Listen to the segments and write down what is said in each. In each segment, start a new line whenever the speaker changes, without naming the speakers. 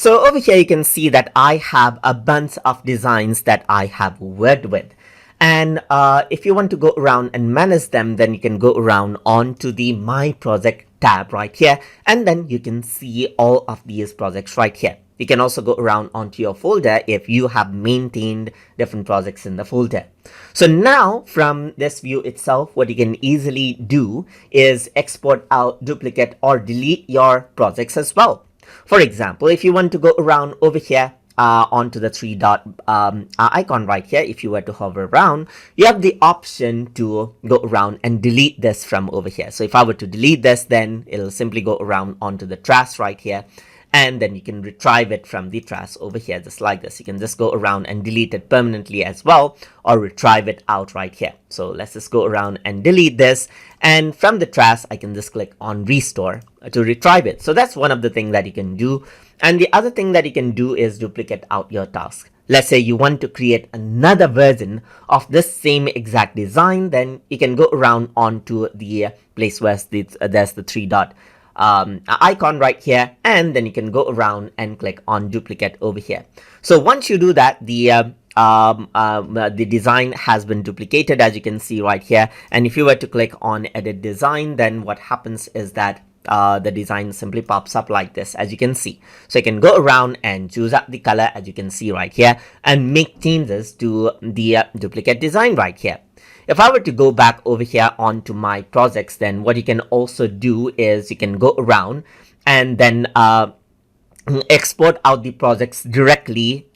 So over here you can see that I have a bunch of designs that I have worked with. And if you want to go around and manage them, then you can go around onto the My Project tab right here, and then you can see all of these projects right here. You can also go around onto your folder if you have maintained different projects in the folder. So now from this view itself, what you can easily do is export out, duplicate, or delete your projects as well. For example, if you want to go around over here onto the three dot icon right here, if you were to hover around, you have the option to go around and delete this from over here. So if I were to delete this, then it'll simply go around onto the trash right here, and then you can retrieve it from the trash over here just like this. You can just go around and delete it permanently as well, or retrieve it out right here. So let's just go around and delete this, and from the trash I can just click on restore to retrieve it. So that's one of the things that you can do. And the other thing that you can do is duplicate out your task. Let's say you want to create another version of this same exact design, then you can go around onto the place where there's the three dot icon right here, and then you can go around and click on duplicate over here. So once you do that, the design has been duplicated, as you can see right here. And if you were to click on edit design, then what happens is that the design simply pops up like this, as you can see. So you can go around and choose up the color, as you can see right here, and make changes to the duplicate design right here. If I were to go back over here onto my projects, then what you can also do is you can go around and then export out the projects directly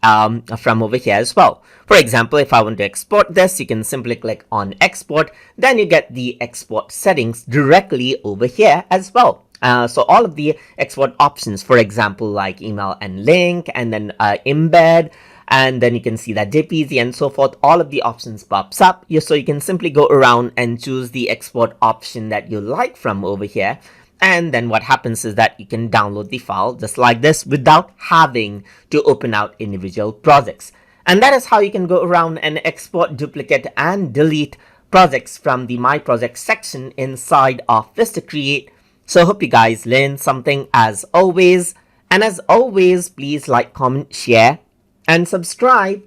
from over here as well. For example, if I want to export this, you can simply click on export, then you get the export settings directly over here as well. So all of the export options, for example, like email and link, and then embed, and then you can see that JPG and so forth, all of the options pops up. So you can simply go around and choose the export option that you like from over here. And then what happens is that you can download the file just like this without having to open out individual projects. And that is how you can go around and export, duplicate, and delete projects from the My Project section inside of VistaCreate. So I hope you guys learned something as always. And as always, please like, comment, share, and subscribe.